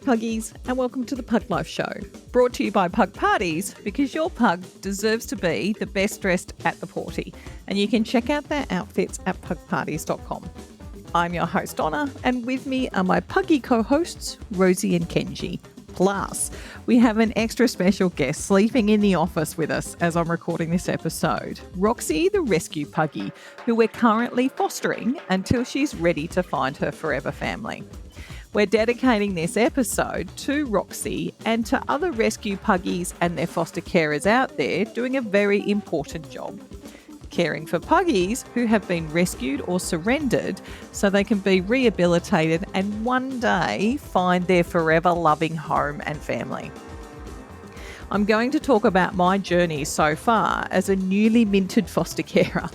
Puggies, and welcome to the Pug Life Show, brought to you by Pug Parties, because your pug deserves to be the best dressed at the party, and you can check out their outfits at pugparties.com. I'm your host, Donna, and with me are my puggy co-hosts, Rosie and Kenji. Plus, we have an extra special guest sleeping in the office with us as I'm recording this episode, Roxie, the Rescue Puggy, who we're currently fostering until she's ready to find her forever family. We're dedicating this episode to Roxie and to other rescue puggies and their foster carers out there doing a very important job. Caring for puggies who have been rescued or surrendered so they can be rehabilitated and one day find their forever loving home and family. I'm going to talk about my journey so far as a newly minted foster carer,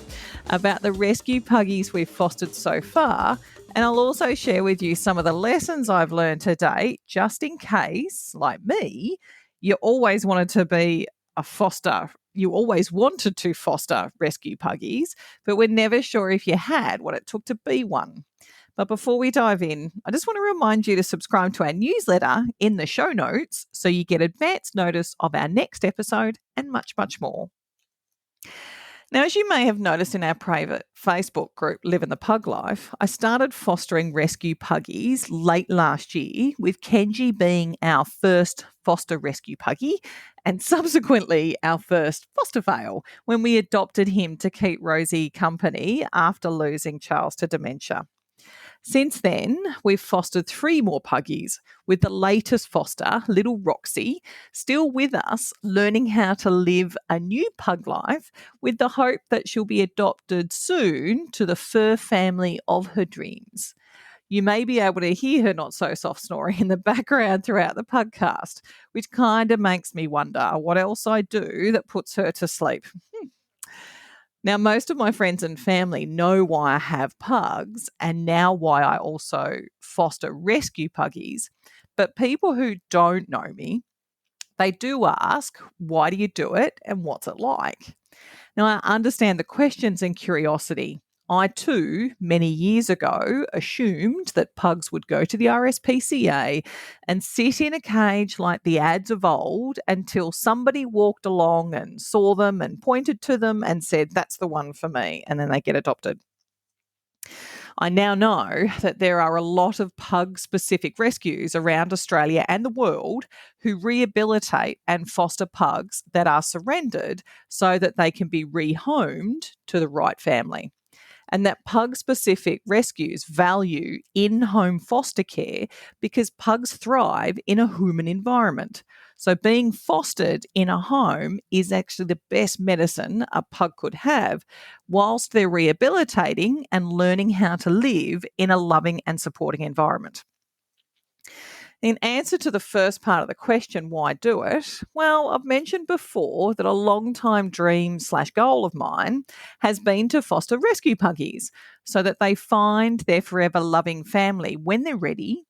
about the rescue puggies we've fostered so far, and I'll also share with you some of the lessons I've learned to date, just in case, like me, you always wanted to be a foster. You always wanted to foster rescue puggies, but were never sure if you had what it took to be one. But before we dive in, I just want to remind you to subscribe to our newsletter in the show notes so you get advance notice of our next episode and much, much more. Now, as you may have noticed in our private Facebook group, Living the Pug Life, I started fostering rescue puggies late last year, with Kenji being our first foster rescue puggy and subsequently our first foster fail when we adopted him to keep Rosie company after losing Charles to dementia. Since then, we've fostered 3 more puggies, with the latest foster, little Roxie, still with us, learning how to live a new pug life with the hope that she'll be adopted soon to the fur family of her dreams. You may be able to hear her not-so-soft snoring in the background throughout the podcast, which kind of makes me wonder what else I do that puts her to sleep. Now, most of my friends and family know why I have pugs and now why I also foster rescue puggies. But people who don't know me, they do ask, why do you do it and what's it like? Now, I understand the questions and curiosity. I too, many years ago, assumed that pugs would go to the RSPCA and sit in a cage like the ads of old until somebody walked along and saw them and pointed to them and said, that's the one for me, and then they get adopted. I now know that there are a lot of pug-specific rescues around Australia and the world who rehabilitate and foster pugs that are surrendered so that they can be rehomed to the right family. And that pug-specific rescues value in-home foster care because pugs thrive in a human environment. So being fostered in a home is actually the best medicine a pug could have whilst they're rehabilitating and learning how to live in a loving and supporting environment. In answer to the first part of the question, why do it? Well, I've mentioned before that a long-time dream/goal of mine has been to foster rescue puggies so that they find their forever loving family when they're ready.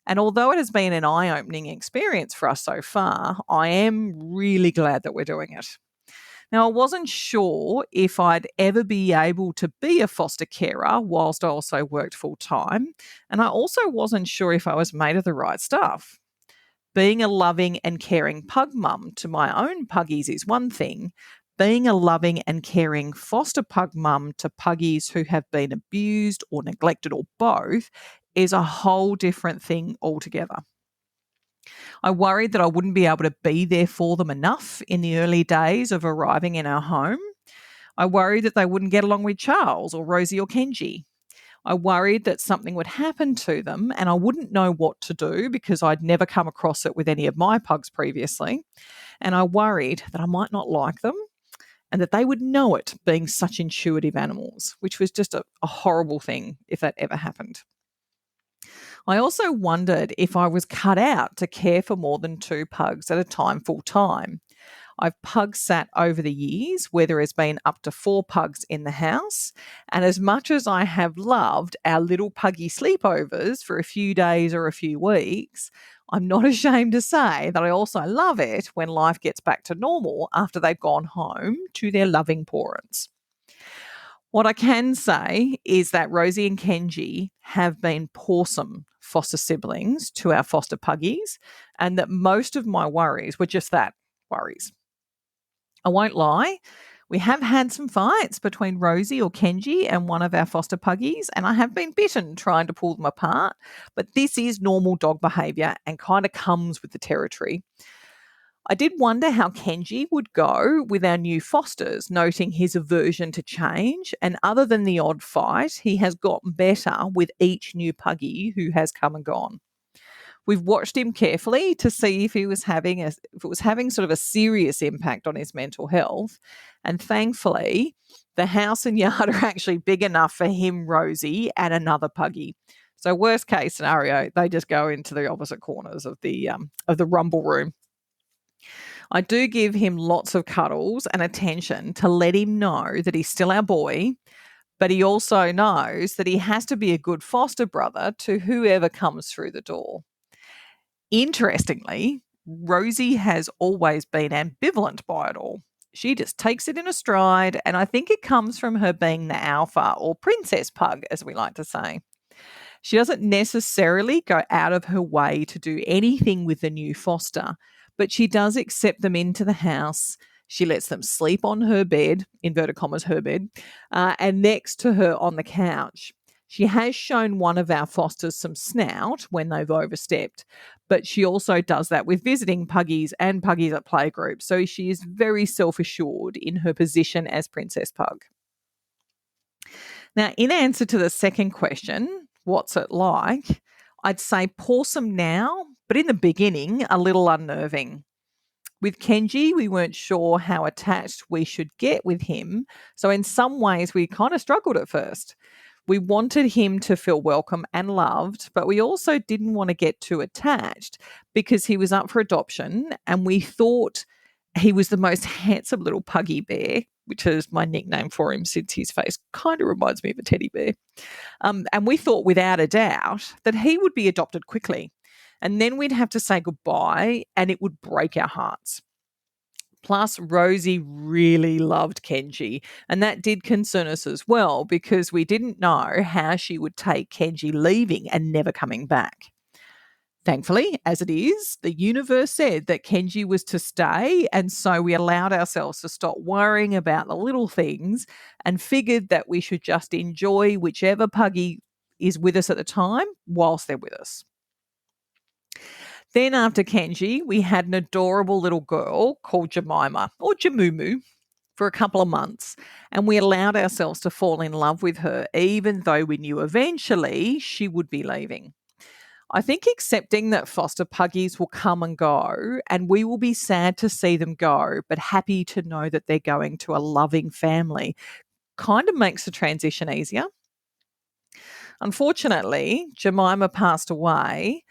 And although it has been an eye-opening experience for us so far, I am really glad that we're doing it. Now, I wasn't sure if I'd ever be able to be a foster carer whilst I also worked full-time, and I also wasn't sure if I was made of the right stuff. Being a loving and caring pug mum to my own puggies is one thing. Being a loving and caring foster pug mum to puggies who have been abused or neglected or both is a whole different thing altogether. I worried that I wouldn't be able to be there for them enough in the early days of arriving in our home. I worried that they wouldn't get along with Charles or Rosie or Kenji. I worried that something would happen to them and I wouldn't know what to do because I'd never come across it with any of my pugs previously. And I worried that I might not like them and that they would know it, being such intuitive animals, which was just a horrible thing if that ever happened. I also wondered if I was cut out to care for more than 2 pugs at a time full time. I've pug sat over the years where there has been up to 4 pugs in the house. And as much as I have loved our little puggy sleepovers for a few days or a few weeks, I'm not ashamed to say that I also love it when life gets back to normal after they've gone home to their loving parents. What I can say is that Rosie and Kenji have been pawsome foster siblings to our foster puggies, and that most of my worries were just that, worries. I won't lie, we have had some fights between Rosie or Kenji and one of our foster puggies, and I have been bitten trying to pull them apart, but this is normal dog behaviour and kind of comes with the territory. I did wonder how Kenji would go with our new fosters, noting his aversion to change, and other than the odd fight, he has gotten better with each new puggy who has come and gone. We've watched him carefully to see if it was having sort of a serious impact on his mental health. And thankfully, the house and yard are actually big enough for him, Rosie, and another puggy. So worst case scenario, they just go into the opposite corners of the rumble room. I do give him lots of cuddles and attention to let him know that he's still our boy, but he also knows that he has to be a good foster brother to whoever comes through the door. Interestingly, Rosie has always been ambivalent by it all. She just takes it in a stride, and I think it comes from her being the alpha or princess pug, as we like to say. She doesn't necessarily go out of her way to do anything with the new foster, but she does accept them into the house. She lets them sleep on her bed, inverted commas, her bed, and next to her on the couch. She has shown one of our fosters some snout when they've overstepped, but she also does that with visiting puggies and puggies at playgroups. So she is very self-assured in her position as Princess Pug. Now, in answer to the second question, what's it like? I'd say pawsome now, but in the beginning, a little unnerving. With Kenji, we weren't sure how attached we should get with him, so in some ways we kind of struggled at first. We wanted him to feel welcome and loved, but we also didn't want to get too attached because he was up for adoption and we thought he was the most handsome little puggy bear, which is my nickname for him since his face kind of reminds me of a teddy bear. And we thought without a doubt that he would be adopted quickly. And then we'd have to say goodbye and it would break our hearts. Plus, Rosie really loved Kenji, and that did concern us as well because we didn't know how she would take Kenji leaving and never coming back. Thankfully, as it is, the universe said that Kenji was to stay, and so we allowed ourselves to stop worrying about the little things and figured that we should just enjoy whichever puggy is with us at the time whilst they're with us. Then after Kenji, we had an adorable little girl called Jemima, or Jamumu, for a couple of months, and we allowed ourselves to fall in love with her, even though we knew eventually she would be leaving. I think accepting that foster puggies will come and go, and we will be sad to see them go, but happy to know that they're going to a loving family, kind of makes the transition easier. Unfortunately, Jemima passed away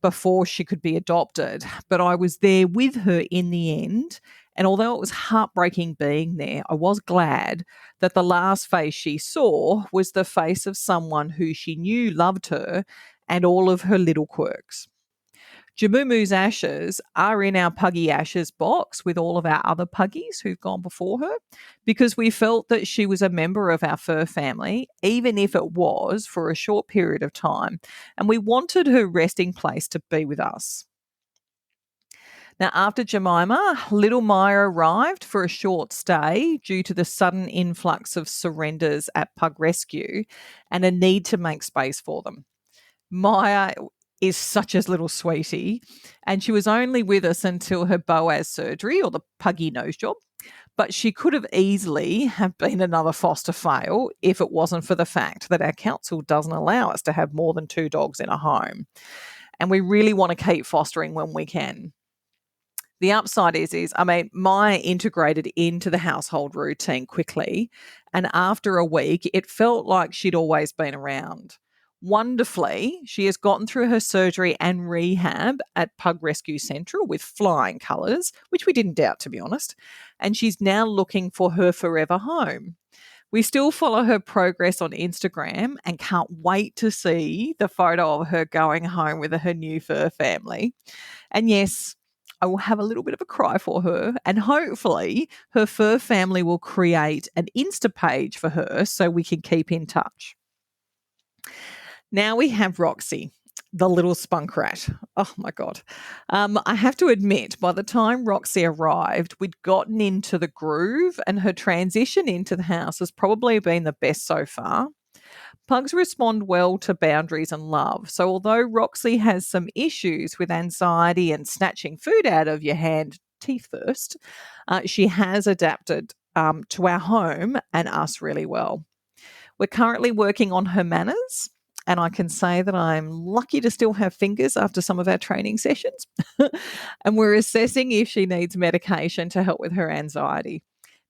before she could be adopted, but I was there with her in the end. And although it was heartbreaking being there, I was glad that the last face she saw was the face of someone who she knew loved her and all of her little quirks. Jamumu's ashes are in our Puggy Ashes box with all of our other puggies who've gone before her because we felt that she was a member of our fur family, even if it was for a short period of time, and we wanted her resting place to be with us. Now, after Jemima, little Maya arrived for a short stay due to the sudden influx of surrenders at Pug Rescue and a need to make space for them. Maya is such a little sweetie, and she was only with us until her Boaz surgery or the puggy nose job, but she could have easily have been another foster fail if it wasn't for the fact that our council doesn't allow us to have more than 2 dogs in a home, and we really want to keep fostering when we can. The upside is Maya integrated into the household routine quickly, and after a week, it felt like she'd always been around. Wonderfully, she has gotten through her surgery and rehab at Pug Rescue Central with flying colours, which we didn't doubt, to be honest, and she's now looking for her forever home. We still follow her progress on Instagram and can't wait to see the photo of her going home with her new fur family. And yes, I will have a little bit of a cry for her, and hopefully her fur family will create an Insta page for her so we can keep in touch. Now we have Roxie, The little spunk rat. Oh my God. I have to admit, by the time Roxie arrived, we'd gotten into the groove and her transition into the house has probably been the best so far. Pugs respond well to boundaries and love. So, although Roxie has some issues with anxiety and snatching food out of your hand, teeth first, she has adapted to our home and us really well. We're currently working on her manners, and I can say that I'm lucky to still have fingers after some of our training sessions. And we're assessing if she needs medication to help with her anxiety.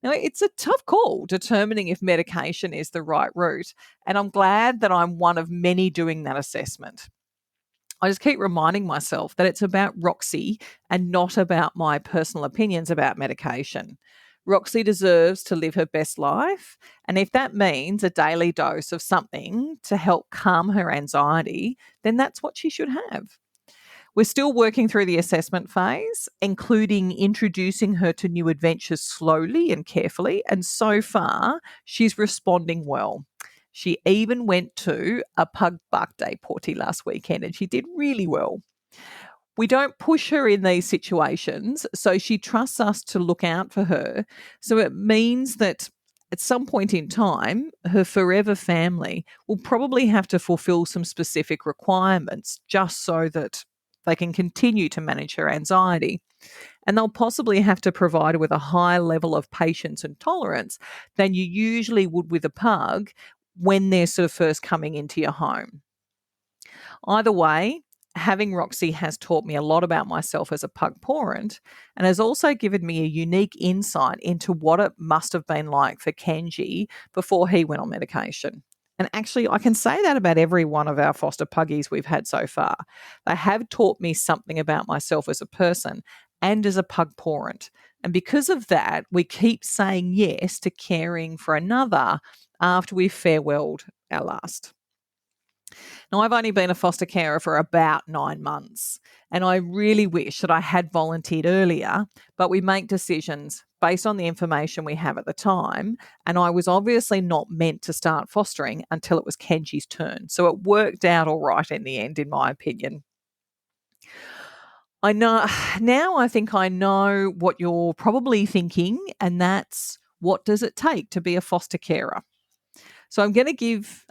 Now, it's a tough call determining if medication is the right route, and I'm glad that I'm one of many doing that assessment. I just keep reminding myself that it's about Roxie and not about my personal opinions about medication. Roxie deserves to live her best life. And if that means a daily dose of something to help calm her anxiety, then that's what she should have. We're still working through the assessment phase, including introducing her to new adventures slowly and carefully. And so far, she's responding well. She even went to a pug birthday party last weekend and she did really well. We don't push her in these situations, so she trusts us to look out for her. So it means that at some point in time, her forever family will probably have to fulfill some specific requirements just so that they can continue to manage her anxiety. And they'll possibly have to provide her with a higher level of patience and tolerance than you usually would with a pug when they're sort of first coming into your home. Either way, having Roxie has taught me a lot about myself as a pug parent and has also given me a unique insight into what it must have been like for Kenji before he went on medication. And actually, I can say that about every one of our foster puggies we've had so far. They have taught me something about myself as a person and as a pug parent. And because of that, we keep saying yes to caring for another after we've farewelled our last. Now, I've only been a foster carer for about 9 months, and I really wish that I had volunteered earlier, but we make decisions based on the information we have at the time, and I was obviously not meant to start fostering until it was Kenji's turn. So it worked out all right in the end, in my opinion. I know now I think I know what you're probably thinking, and that's what does it take to be a foster carer? So I'm going to give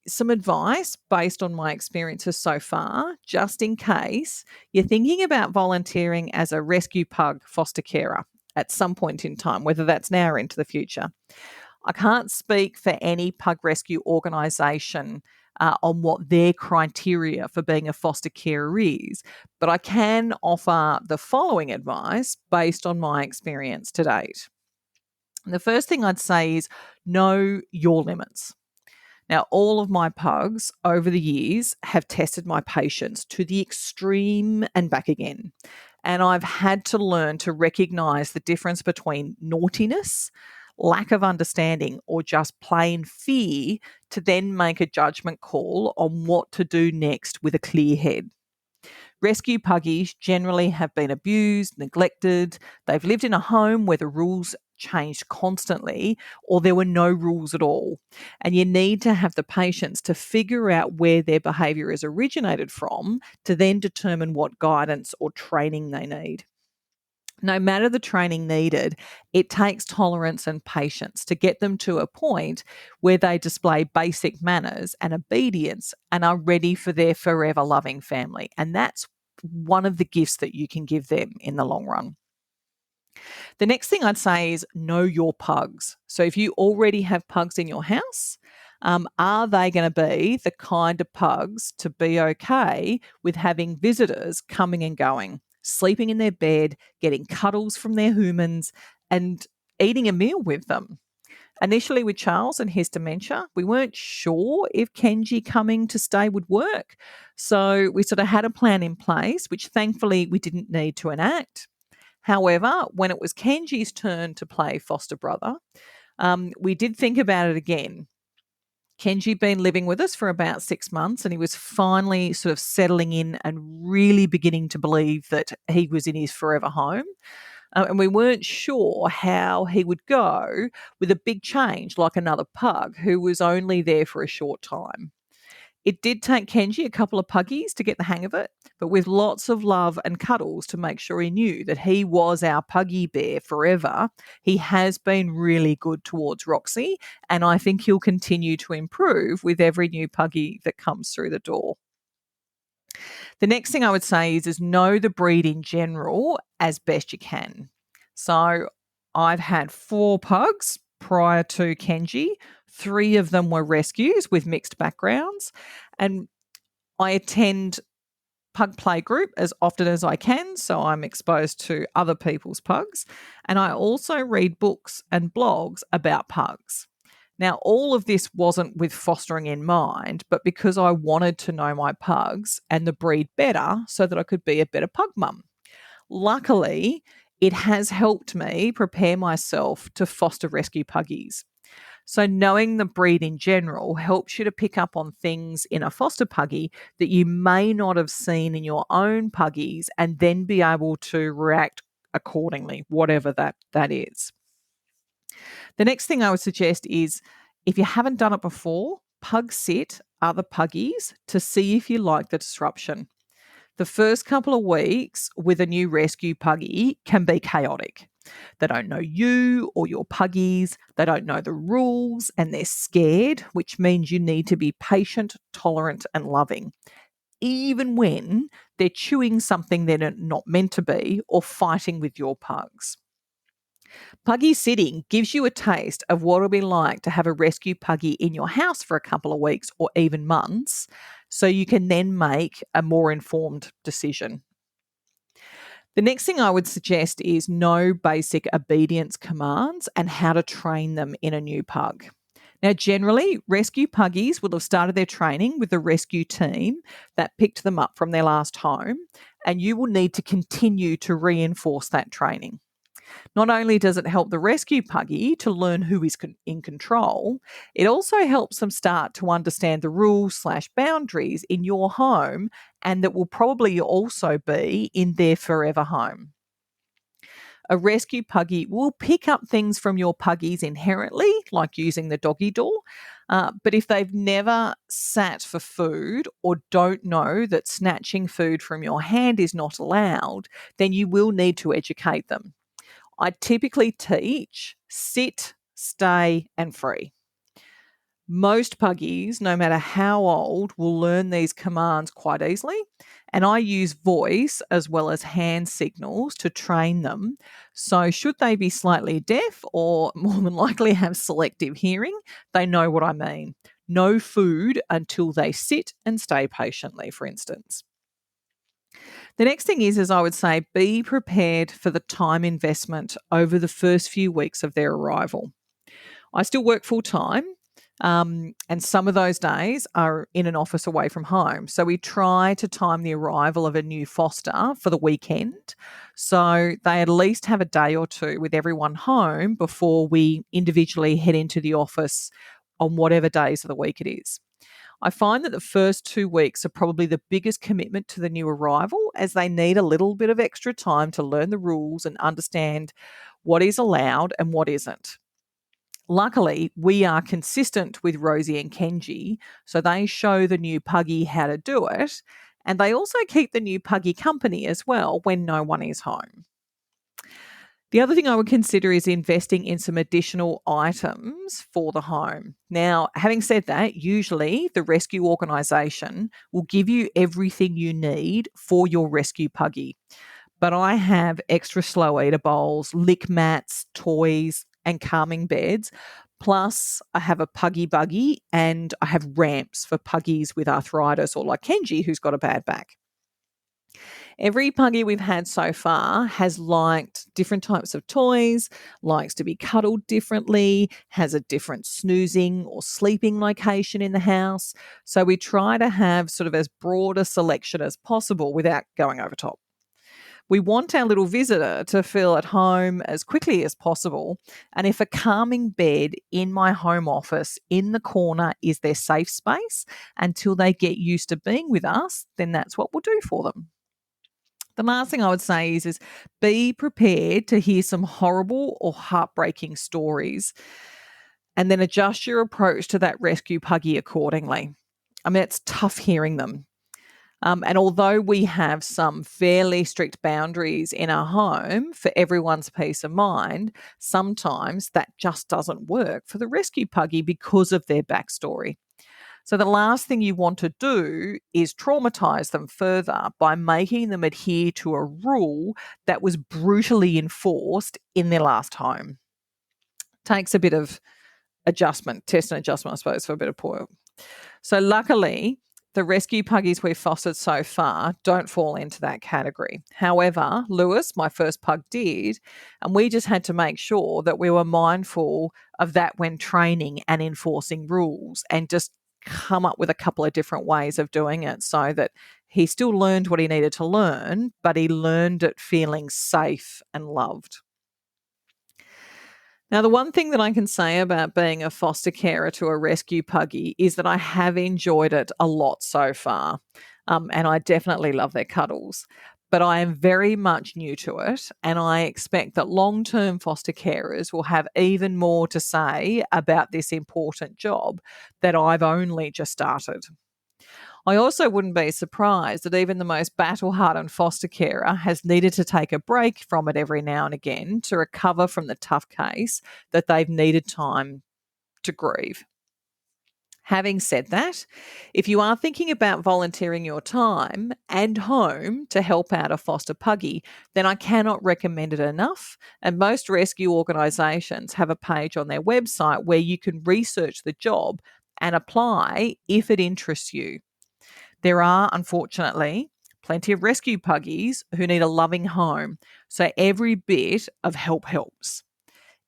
some advice based on my experiences so far, just in case you're thinking about volunteering as a rescue pug foster carer at some point in time, whether that's now or into the future. I can't speak for any pug rescue organisation on what their criteria for being a foster carer is, but I can offer the following advice based on my experience to date. The first thing I'd say is know your limits. Now, all of my pugs over the years have tested my patience to the extreme and back again. And I've had to learn to recognize the difference between naughtiness, lack of understanding, or just plain fear to then make a judgment call on what to do next with a clear head. Rescue puggies generally have been abused, neglected. They've lived in a home where the rules changed constantly or there were no rules at all. And you need to have the patience to figure out where their behaviour is originated from to then determine what guidance or training they need. No matter the training needed, it takes tolerance and patience to get them to a point where they display basic manners and obedience and are ready for their forever loving family. And that's one of the gifts that you can give them in the long run. The next thing I'd say is know your pugs. So if you already have pugs in your house, are they going to be the kind of pugs to be okay with having visitors coming and going, sleeping in their bed, getting cuddles from their humans, and eating a meal with them? Initially, with Charles and his dementia, we weren't sure if Kenji coming to stay would work. So we sort of had a plan in place, which thankfully we didn't need to enact. However, when it was Kenji's turn to play foster brother, we did think about it again. Kenji had been living with us for about 6 months and he was finally sort of settling in and really beginning to believe that he was in his forever home. And we weren't sure how he would go with a big change like another pug who was only there for a short time. It did take Kenji a couple of puggies to get the hang of it, but with lots of love and cuddles to make sure he knew that he was our puggy bear forever, he has been really good towards Roxie, and I think he'll continue to improve with every new puggy that comes through the door. The next thing I would say is know the breed in general as best you can. So I've had 4 pugs prior to Kenji. 3 of them were rescues with mixed backgrounds. And I attend pug play group as often as I can, so I'm exposed to other people's pugs. And I also read books and blogs about pugs. Now, all of this wasn't with fostering in mind, but because I wanted to know my pugs and the breed better so that I could be a better pug mum. Luckily, it has helped me prepare myself to foster rescue puggies. So, knowing the breed in general helps you to pick up on things in a foster puggy that you may not have seen in your own puggies and then be able to react accordingly, whatever that is. The next thing I would suggest is if you haven't done it before, pug sit other puggies to see if you like the disruption. The first couple of weeks with a new rescue puggy can be chaotic. They don't know you or your puggies, they don't know the rules, and they're scared, which means you need to be patient, tolerant, and loving, even when they're chewing something they're not meant to be or fighting with your pugs. Puggy sitting gives you a taste of what it'll be like to have a rescue puggy in your house for a couple of weeks or even months, so you can then make a more informed decision. The next thing I would suggest is know basic obedience commands and how to train them in a new pug. Now, generally, rescue puggies will have started their training with the rescue team that picked them up from their last home, and you will need to continue to reinforce that training. Not only does it help the rescue puggy to learn who is in control, it also helps them start to understand the rules/boundaries in your home and that will probably also be in their forever home. A rescue puggy will pick up things from your puggies inherently, like using the doggy door. But if they've never sat for food or don't know that snatching food from your hand is not allowed, then you will need to educate them. I typically teach sit, stay, and free. Most puggies, no matter how old, will learn these commands quite easily. And I use voice as well as hand signals to train them. So, should they be slightly deaf or more than likely have selective hearing, they know what I mean. No food until they sit and stay patiently, for instance. The next thing is I would say be prepared for the time investment over the first few weeks of their arrival. I still work full time, and some of those days are in an office away from home. So we try to time the arrival of a new foster for the weekend. So they at least have a day or two with everyone home before we individually head into the office on whatever days of the week it is. I find that the first 2 weeks are probably the biggest commitment to the new arrival, as they need a little bit of extra time to learn the rules and understand what is allowed and what isn't. Luckily, we are consistent with Rosie and Kenji, so they show the new puggy how to do it, and they also keep the new puggy company as well when no one is home. The other thing I would consider is investing in some additional items for the home. Now, having said that, usually the rescue organisation will give you everything you need for your rescue puggy. But I have extra slow eater bowls, lick mats, toys, and calming beds. Plus, I have a puggy buggy and I have ramps for puggies with arthritis or like Kenji, who's got a bad back. Every puggy we've had so far has liked different types of toys, likes to be cuddled differently, has a different snoozing or sleeping location in the house. So we try to have sort of as broad a selection as possible without going over top. We want our little visitor to feel at home as quickly as possible. And if a calming bed in my home office in the corner is their safe space until they get used to being with us, then that's what we'll do for them. The last thing I would say is be prepared to hear some horrible or heartbreaking stories and then adjust your approach to that rescue puggy accordingly. I mean, it's tough hearing them. And although we have some fairly strict boundaries in our home for everyone's peace of mind, sometimes that just doesn't work for the rescue puggy because of their backstory. So, the last thing you want to do is traumatize them further by making them adhere to a rule that was brutally enforced in their last home. Takes a bit of adjustment, test and adjustment, I suppose, for a bit of poil. So, luckily, the rescue puggies we've fostered so far don't fall into that category. However, Lewis, my first pug, did, and we just had to make sure that we were mindful of that when training and enforcing rules and just come up with a couple of different ways of doing it so that he still learned what he needed to learn, but he learned it feeling safe and loved. Now, the one thing that I can say about being a foster carer to a rescue puggy is that I have enjoyed it a lot so far. And I definitely love their cuddles. But I am very much new to it. And I expect that long term foster carers will have even more to say about this important job that I've only just started. I also wouldn't be surprised that even the most battle hardened foster carer has needed to take a break from it every now and again to recover from the tough case that they've needed time to grieve. Having said that, if you are thinking about volunteering your time and home to help out a foster puggy, then I cannot recommend it enough. And most rescue organisations have a page on their website where you can research the job and apply if it interests you. There are, unfortunately, plenty of rescue puggies who need a loving home, so every bit of help helps.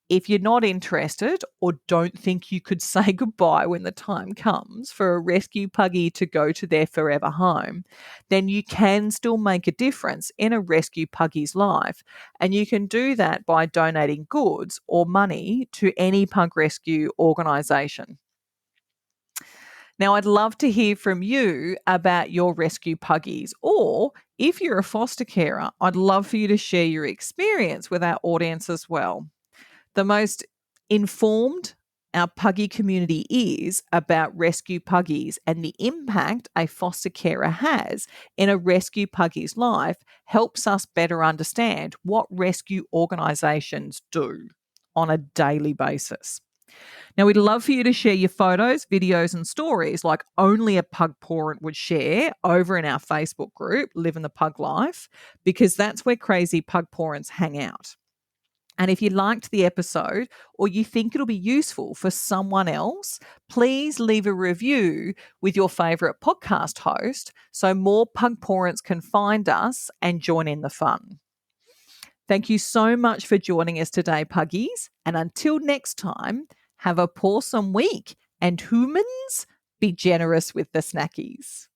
If you're not interested or don't think you could say goodbye when the time comes for a rescue puggy to go to their forever home, then you can still make a difference in a rescue puggy's life. And you can do that by donating goods or money to any pug rescue organisation. Now, I'd love to hear from you about your rescue puggies, or if you're a foster carer, I'd love for you to share your experience with our audience as well. The most informed our puggy community is about rescue puggies and the impact a foster carer has in a rescue puggy's life helps us better understand what rescue organisations do on a daily basis. Now, we'd love for you to share your photos, videos, and stories like only a pug parent would share over in our Facebook group, Living the Pug Life, because that's where crazy pug parents hang out. And if you liked the episode or you think it'll be useful for someone else, please leave a review with your favourite podcast host so more pug parents can find us and join in the fun. Thank you so much for joining us today, Puggies. And until next time, have a pawsome week. And humans, be generous with the snackies.